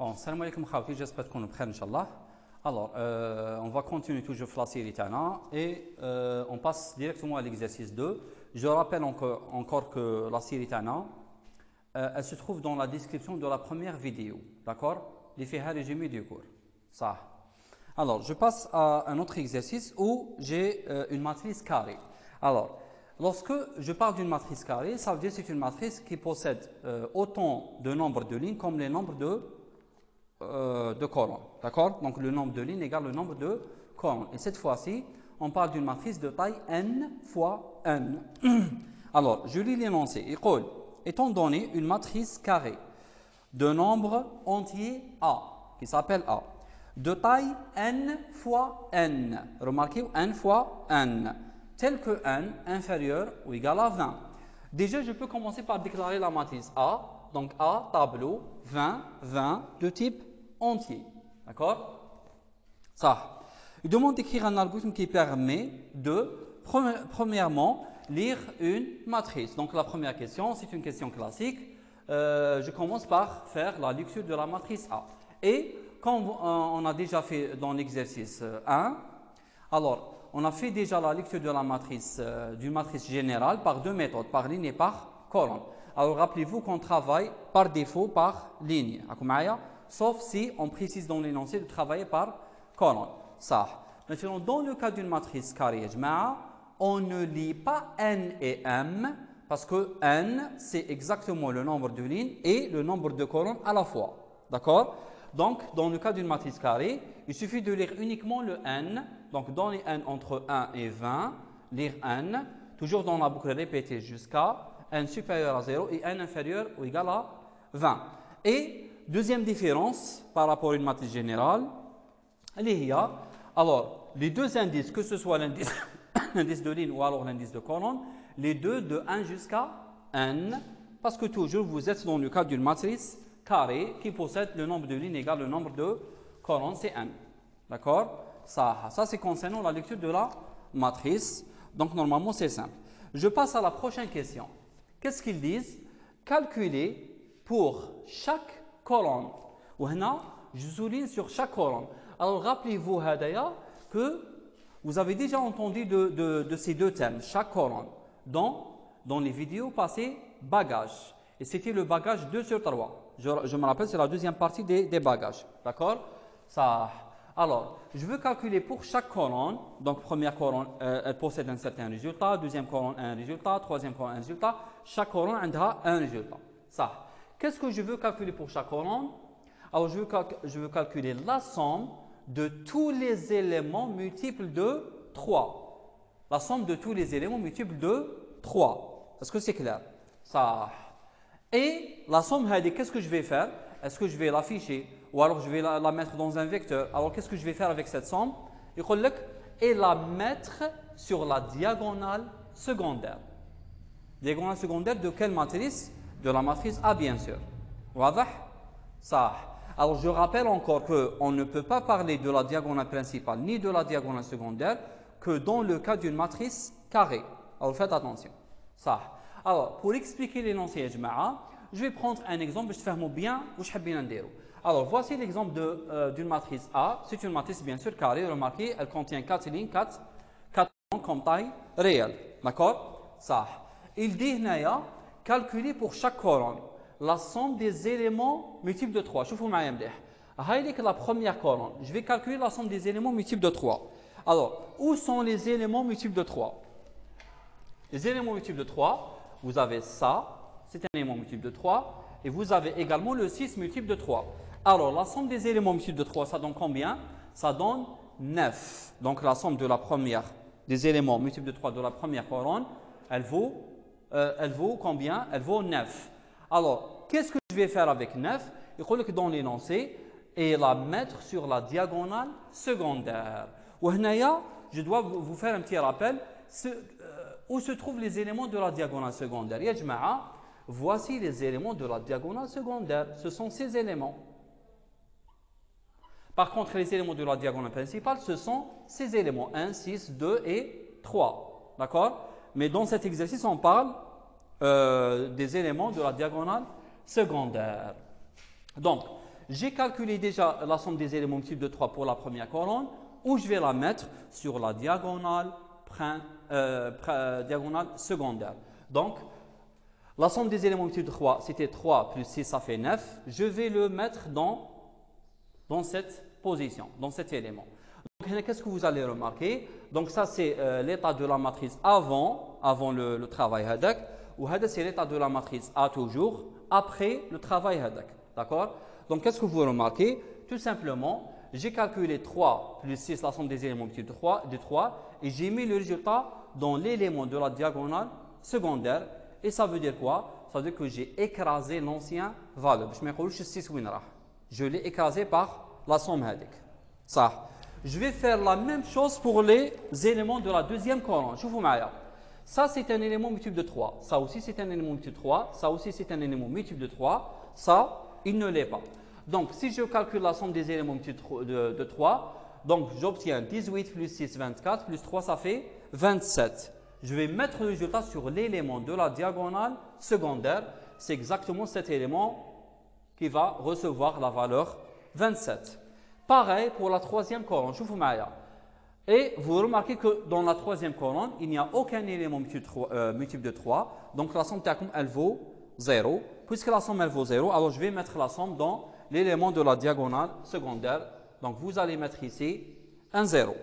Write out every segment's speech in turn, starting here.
Bon, salam alaikum khawti, j'espère qu'on est prêt, Inch'Allah. Alors, on va continuer toujours la série Tana et on passe directement à l'exercice 2. Je rappelle encore que la série Tana, elle se trouve dans la description de la première vidéo. D'accord? Les faits résumés du cours. Ça. Alors, je passe à un autre exercice où j'ai une matrice carrée. Alors, lorsque je parle d'une matrice carrée, ça veut dire que c'est une matrice qui possède autant de nombres de lignes comme les nombres de colonnes. D'accord? Donc le nombre de lignes égale le nombre de colonnes. Et cette fois-ci, on parle d'une matrice de taille n fois n. Alors, je lis l'énoncé. Étant donné une matrice carrée de nombre entier A, qui s'appelle A, de taille n fois n, remarquez, n fois n, tel que n inférieur ou égal à 20. Déjà, je peux commencer par déclarer la matrice A. Donc A, tableau, 20, 20, de type entier. D'accord? Ça. Il demande d'écrire un algorithme qui permet de, premièrement, lire une matrice. Donc la première question, c'est une question classique. Je commence par faire la lecture de la matrice A. Et comme on a déjà fait dans l'exercice 1, alors on a fait déjà la lecture de la matrice, d'une matrice générale par deux méthodes, par ligne et par colonne. Alors rappelez-vous qu'on travaille par défaut par ligne, sauf si on précise dans l'énoncé de travailler par colonne. Ça. Maintenant, dans le cas d'une matrice carrée, on ne lit pas n et m parce que n, c'est exactement le nombre de lignes et le nombre de colonnes à la fois. D'accord? Donc, dans le cas d'une matrice carrée, il suffit de lire uniquement le n. Donc, dans les n entre 1 et 20, lire n, toujours dans la boucle répétée jusqu'à n supérieur à 0 et n inférieur ou égal à 20. Et deuxième différence par rapport à une matrice générale, alors les deux indices, que ce soit l'indice de ligne ou alors l'indice de colonne, les deux de 1 jusqu'à n, parce que toujours vous êtes dans le cas d'une matrice carrée qui possède le nombre de lignes égal le nombre de colonnes, c'est n. D'accord? Ça c'est concernant la lecture de la matrice. Donc normalement c'est simple. Je passe à la prochaine question. Qu'est-ce qu'ils disent? Calculer pour chaque colonne. Je souligne sur chaque colonne. Alors rappelez-vous que vous avez déjà entendu de ces deux termes, chaque colonne, dans les vidéos passées, bagage. Et c'était le bagage 2 sur 3. Je me rappelle, c'est la deuxième partie des bagages. D'accord? Ça. Alors, je veux calculer pour chaque colonne. Donc, première colonne, elle possède un certain résultat. Deuxième colonne, un résultat. Troisième colonne, un résultat. Chaque colonne a un résultat. Ça. Qu'est-ce que je veux calculer pour chaque colonne? Alors, je veux calculer la somme de tous les éléments multiples de 3. La somme de tous les éléments multiples de 3. Est-ce que c'est clair? Ça. Et la somme, qu'est-ce que je vais faire? Est-ce que je vais l'afficher ou alors je vais la mettre dans un vecteur? Alors qu'est-ce que je vais faire avec cette somme? Et la mettre sur la diagonale secondaire. Diagonale secondaire de quelle matrice? De la matrice A, bien sûr. Ça. Alors je rappelle encore qu'on ne peut pas parler de la diagonale principale ni de la diagonale secondaire que dans le cas d'une matrice carrée. Alors faites attention. Ça. Alors pour expliquer l'énoncé, je vais prendre un exemple pour faire bien. Alors voici l'exemple d'une matrice A. C'est une matrice bien sûr carrée. Remarquez, elle contient 4 lignes, 4 colonnes comme taille réelle. D'accord? Ça. Il dit calculer pour chaque colonne la somme des éléments multiples de 3. Je vous la première colonne. Je vais calculer la somme des éléments multiples de 3. Alors, où sont les éléments multiples de 3? Les éléments multiples de 3, vous avez ça, c'est un élément multiple de 3, et vous avez également le 6 multiple de 3. Alors, la somme des éléments multiples de 3, ça donne combien? Ça donne 9. Donc, la somme de la première, des éléments multiples de 3 de la première colonne, elle vaut combien? Elle vaut 9. Alors, qu'est-ce que je vais faire avec 9? Il faut que dans l'énoncé, et la mettre sur la diagonale secondaire. Je dois vous faire un petit rappel. Où se trouvent les éléments de la diagonale secondaire? Voici les éléments de la diagonale secondaire. Ce sont ces éléments. Par contre, les éléments de la diagonale principale, ce sont ces éléments 1, 6, 2 et 3. D'accord? Mais dans cet exercice, on parle des éléments de la diagonale secondaire. Donc, j'ai calculé déjà la somme des éléments multiples de 3 pour la première colonne, où je vais la mettre sur la diagonale, diagonale secondaire. Donc, la somme des éléments multiples de 3, c'était 3 plus 6, ça fait 9. Je vais le mettre dans cette position, dans cet élément. Donc, qu'est-ce que vous allez remarquer? Donc, ça, c'est l'état de la matrice avant le travail HADAC. Ou HADAC, c'est l'état de la matrice A toujours, après le travail HADAC. D'accord? Donc, qu'est-ce que vous remarquez? Tout simplement, j'ai calculé 3 plus 6, la somme des éléments multiples de 3, et j'ai mis le résultat dans l'élément de la diagonale secondaire. Et ça veut dire quoi? Ça veut dire que j'ai écrasé l'ancien valeur. Je l'ai écrasé par la somme HADAC. Ça. Je vais faire la même chose pour les éléments de la deuxième colonne. Je vous mets. Ça, c'est un élément multiple de 3. Ça aussi, c'est un élément multiple de 3. Ça aussi, c'est un élément multiple de 3. Ça, il ne l'est pas. Donc, si je calcule la somme des éléments multiples de 3, donc j'obtiens 18 plus 6, 24, plus 3, ça fait 27. Je vais mettre le résultat sur l'élément de la diagonale secondaire. C'est exactement cet élément qui va recevoir la valeur 27. Pareil pour la troisième colonne. Je vous mets. Et vous remarquez que dans la troisième colonne, il n'y a aucun élément multiple de 3. Donc la somme elle vaut 0. Puisque la somme elle vaut 0, alors je vais mettre la somme dans l'élément de la diagonale secondaire. Donc vous allez mettre ici un 0.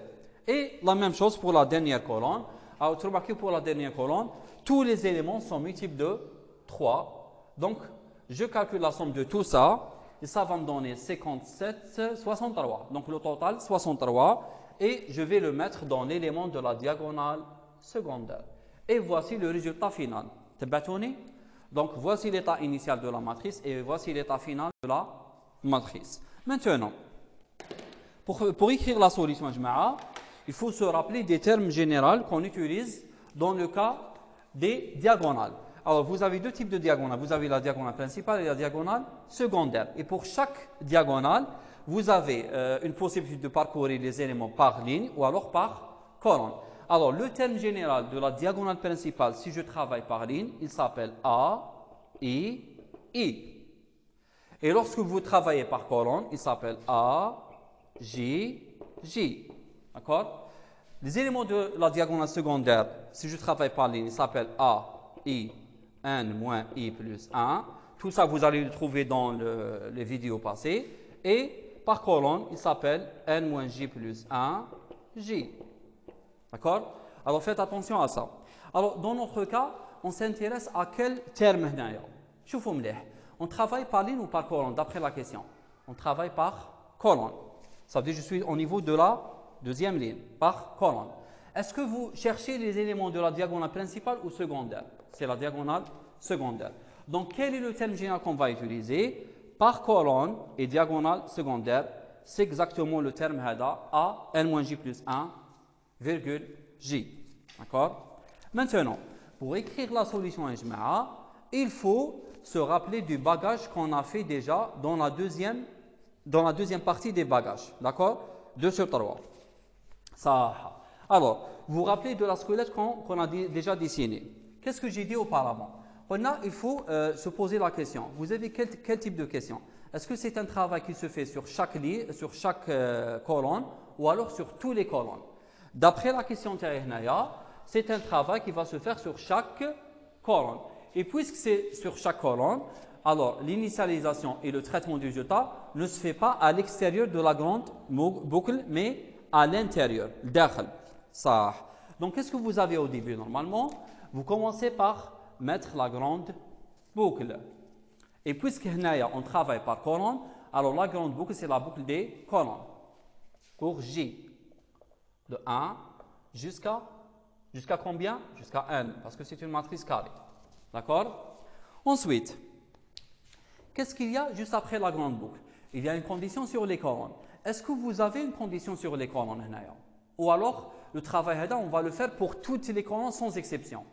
Et la même chose pour la dernière colonne. Alors vous remarquez pour la dernière colonne, tous les éléments sont multiples de 3. Donc je calcule la somme de tout ça. Et ça va me donner 57, 63. Donc le total, 63. Et je vais le mettre dans l'élément de la diagonale secondaire. Et voici le résultat final. Donc voici l'état initial de la matrice et voici l'état final de la matrice. Maintenant, pour écrire la solution, il faut se rappeler des termes généraux qu'on utilise dans le cas des diagonales. Alors, vous avez deux types de diagonales. Vous avez la diagonale principale et la diagonale secondaire. Et pour chaque diagonale, vous avez une possibilité de parcourir les éléments par ligne ou alors par colonne. Alors, le terme général de la diagonale principale, si je travaille par ligne, il s'appelle A, I, I. Et lorsque vous travaillez par colonne, il s'appelle A, J, J. D'accord? Les éléments de la diagonale secondaire, si je travaille par ligne, il s'appelle A, I, N moins I plus 1. Tout ça, vous allez le trouver dans les vidéos passées. Et par colonne, il s'appelle N moins J plus 1, J. D'accord? Alors, faites attention à ça. Alors, dans notre cas, on s'intéresse à quel terme? On travaille par ligne ou par colonne, d'après la question? On travaille par colonne. Ça veut dire que je suis au niveau de la deuxième ligne, par colonne. Est-ce que vous cherchez les éléments de la diagonale principale ou secondaire? C'est la diagonale secondaire. Donc, quel est le terme général qu'on va utiliser? Par colonne et diagonale secondaire, c'est exactement le terme A, N-J plus 1, virgule J. D'accord? Maintenant, pour écrire la solution Ijma'a, il faut se rappeler du bagage qu'on a fait déjà dans la deuxième partie des bagages. D'accord? 2 sur 3. Ça. Alors, vous vous rappelez de la squelette qu'on a déjà dessinée. Qu'est-ce que j'ai dit auparavant? Il faut se poser la question. Vous avez quel type de question? Est-ce que c'est un travail qui se fait sur chaque ligne, sur chaque colonne, ou alors sur tous les colonnes? D'après la question Terrenaya, c'est un travail qui va se faire sur chaque colonne. Et puisque c'est sur chaque colonne, alors l'initialisation et le traitement du résultat ne se fait pas à l'extérieur de la grande boucle, mais à l'intérieur, ça. Donc, qu'est-ce que vous avez au début? Normalement, vous commencez par mettre la grande boucle. Et puisque on travaille par colonne, alors la grande boucle, c'est la boucle des colonnes. Pour J. De 1 jusqu'à combien? Jusqu'à n, parce que c'est une matrice carrée. D'accord? Ensuite, qu'est-ce qu'il y a juste après la grande boucle? Il y a une condition sur les colonnes. Est-ce que vous avez une condition sur les colonnes? Ou alors, le travail, on va le faire pour toutes les colonnes sans exception.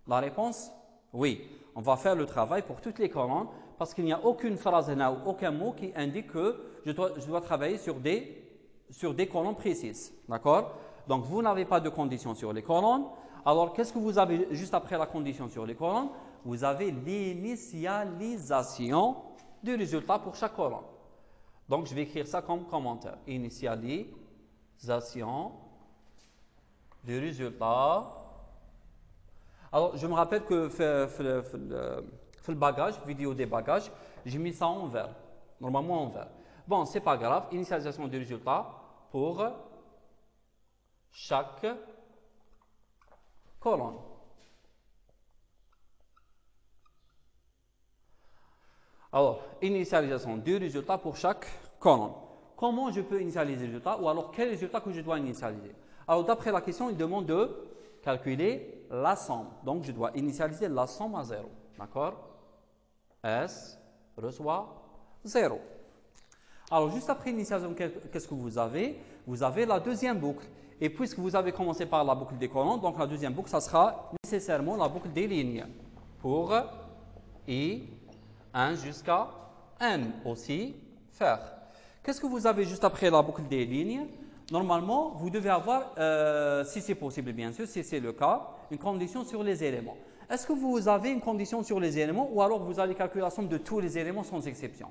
La réponse, oui. On va faire le travail pour toutes les colonnes parce qu'il n'y a aucune phrase ou aucun mot qui indique que je dois travailler sur des colonnes précises. D'accord? Donc, vous n'avez pas de condition sur les colonnes. Alors, qu'est-ce que vous avez juste après la condition sur les colonnes? Vous avez l'initialisation du résultat pour chaque colonne. Donc, je vais écrire ça comme commentaire. Initialisation du résultat. Alors, je me rappelle que le bagage, vidéo des bagages, j'ai mis ça en vert. Normalement en vert. Bon, c'est pas grave. Initialisation du résultat pour chaque colonne. Alors, initialisation du résultat pour chaque colonne. Comment je peux initialiser le résultat ou alors quel résultat que je dois initialiser? Alors, d'après la question, il demande de calculer la somme. Donc, je dois initialiser la somme à 0. D'accord? S reçoit 0. Alors, juste après l'initialisation, qu'est-ce que vous avez? Vous avez la deuxième boucle. Et puisque vous avez commencé par la boucle des colonnes, donc la deuxième boucle, ça sera nécessairement la boucle des lignes. Pour I1 jusqu'à N aussi faire. Qu'est-ce que vous avez juste après la boucle des lignes? Normalement, vous devez avoir, si c'est possible bien sûr, si c'est le cas, une condition sur les éléments. Est-ce que vous avez une condition sur les éléments ou alors vous allez calculer la somme de tous les éléments sans exception?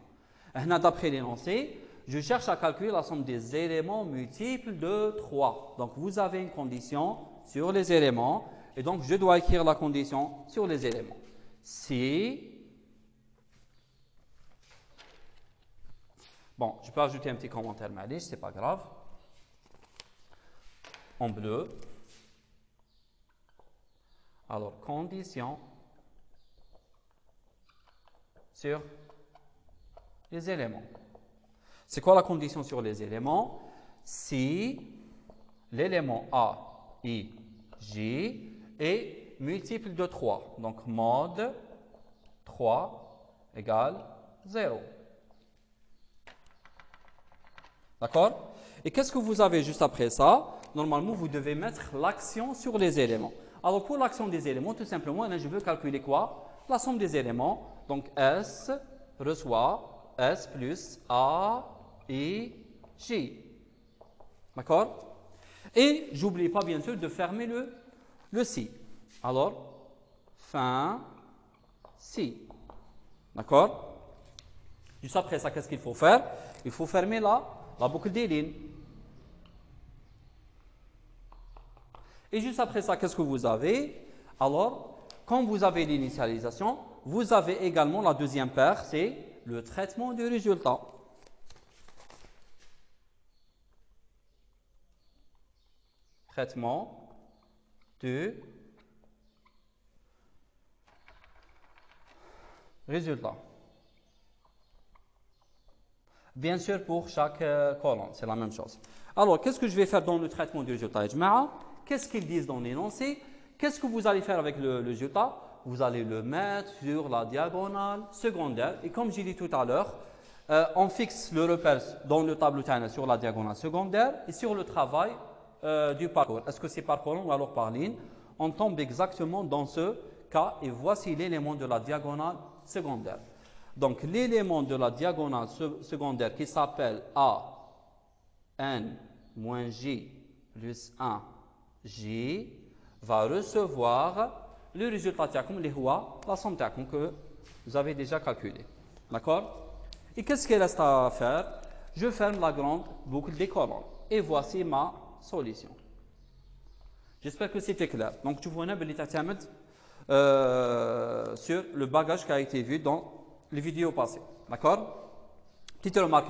D'après l'énoncé, je cherche à calculer la somme des éléments multiples de 3. Donc, vous avez une condition sur les éléments et donc je dois écrire la condition sur les éléments. Si, bon, je peux ajouter un petit commentaire, mais c'est pas grave. En bleu. Alors, condition sur les éléments. C'est quoi la condition sur les éléments? Si l'élément A, I, J est multiple de 3. Donc, mode 3 égale 0. D'accord? Et qu'est-ce que vous avez juste après ça? Normalement, vous devez mettre l'action sur les éléments. Alors, pour l'action des éléments, tout simplement, je veux calculer quoi? La somme des éléments. Donc, S reçoit S plus A, I, J. D'accord? Et j'oublie pas, bien sûr, de fermer le si. Alors, fin si. D'accord? Juste après ça, qu'est-ce qu'il faut faire? Il faut fermer la boucle des lignes. Et juste après ça, qu'est-ce que vous avez? Alors, quand vous avez l'initialisation, vous avez également la deuxième paire, c'est le traitement du résultat. Traitement du résultat. Bien sûr, pour chaque colonne, c'est la même chose. Alors, qu'est-ce que je vais faire dans le traitement du résultat? Qu'est-ce qu'ils disent dans l'énoncé? Qu'est-ce que vous allez faire avec le résultat? Vous allez le mettre sur la diagonale secondaire. Et comme j'ai dit tout à l'heure, on fixe le repère dans le tableau sur la diagonale secondaire et sur le travail du parcours. Est-ce que c'est par colonne ou alors par ligne? On tombe exactement dans ce cas et voici l'élément de la diagonale secondaire. Donc, l'élément de la diagonale secondaire qui s'appelle A, N, moins J, plus 1, J, va recevoir le résultat la somme que vous avez déjà calculée. D'accord? Et qu'est-ce qu'il reste à faire? Je ferme la grande boucle des colonnes. Et voici ma solution. J'espère que c'était clair. Donc, tu vois sur le bagage qui a été vu dans les vidéos passées. D'accord? Petite remarque,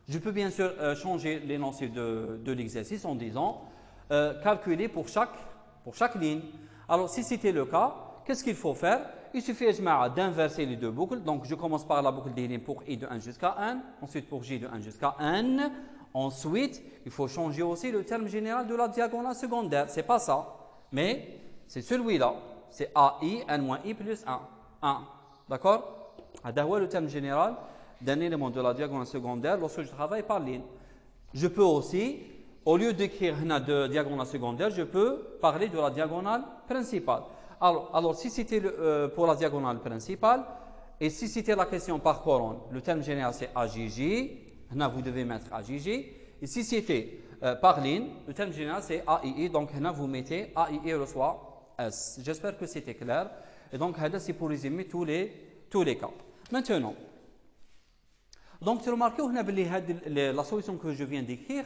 je peux bien sûr changer l'énoncé de l'exercice en disant calculer pour chaque ligne. Alors, si c'était le cas, qu'est-ce qu'il faut faire? Il suffit d'inverser les deux boucles. Donc, je commence par la boucle des lignes pour I de 1 jusqu'à N, ensuite pour J de 1 jusqu'à N. Ensuite, il faut changer aussi le terme général de la diagonale secondaire. C'est pas ça, mais c'est celui-là. C'est AI, N-I plus 1. 1. D'accord? Le terme général d'un élément de la diagonale secondaire lorsque je travaille par ligne. Je peux aussi, au lieu d'écrire de diagonale secondaire, je peux parler de la diagonale principale. Alors si c'était pour la diagonale principale, et si c'était la question par colonne, le terme général c'est AJJ, vous devez mettre AJJ. Et si c'était par ligne, le terme général c'est AII, donc vous mettez AII reçoit S. J'espère que c'était clair. Et donc, c'est pour résumer tous les cas. Maintenant, Donc, remarquez la solution que je viens d'écrire,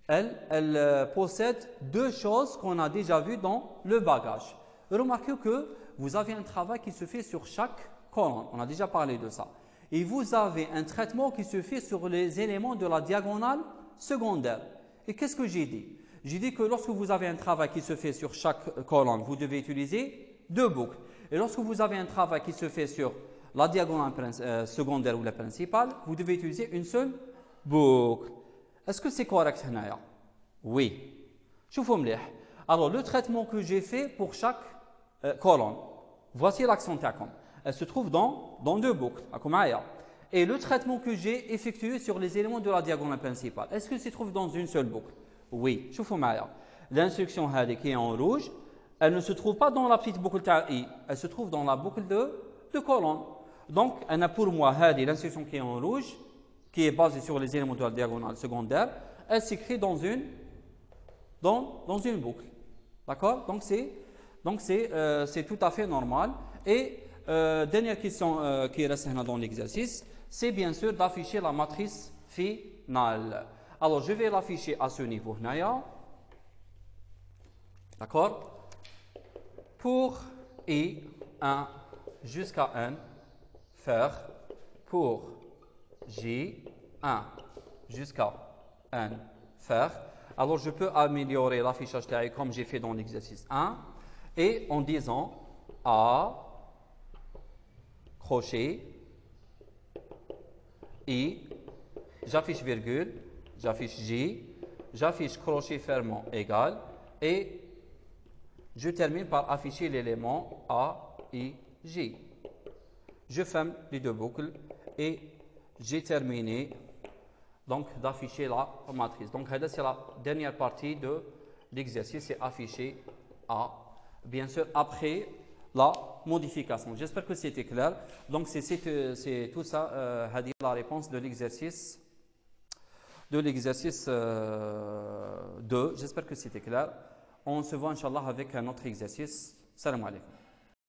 elle possède deux choses qu'on a déjà vues dans le bagage. Remarquez que vous avez un travail qui se fait sur chaque colonne. On a déjà parlé de ça. Et vous avez un traitement qui se fait sur les éléments de la diagonale secondaire. Et qu'est-ce que j'ai dit? J'ai dit que lorsque vous avez un travail qui se fait sur chaque colonne, vous devez utiliser deux boucles. Et lorsque vous avez un travail qui se fait sur la diagonale secondaire ou la principale, vous devez utiliser une seule boucle. Est-ce que c'est correct, Hanaya? Oui. شوفوا مليح. Alors, le traitement que j'ai fait pour chaque colonne, voici l'accent تاعكم. Elle se trouve dans deux boucles. Et le traitement que j'ai effectué sur les éléments de la diagonale principale, est-ce que se trouve dans une seule boucle? Oui. شوفوا معايا. L'instruction qui est en rouge, elle ne se trouve pas dans la petite boucle I, elle se trouve dans la boucle de colonne. Donc, pour moi, l'instruction qui est en rouge, qui est basée sur les éléments de la diagonale secondaire, elle s'écrit dans une boucle. D'accord? Donc, c'est tout à fait normal. Et dernière question qui reste dans l'exercice, c'est bien sûr d'afficher la matrice finale. Alors, je vais l'afficher à ce niveau. D'accord? Pour I1 jusqu'à N, faire pour J1 jusqu'à N, faire. Alors, je peux améliorer l'affichage comme j'ai fait dans l'exercice 1 et en disant A, crochet, I, j'affiche virgule, j'affiche J, j'affiche crochet fermant égal et je termine par afficher l'élément A, I, J. Je ferme les deux boucles et j'ai terminé donc d'afficher la matrice. Donc, c'est la dernière partie de l'exercice, c'est afficher A. Bien sûr, après la modification. J'espère que c'était clair. Donc, c'est tout ça, la réponse de l'exercice 2. J'espère que c'était clair. On se voit, Inch'Allah, avec un autre exercice. Salam alaikum.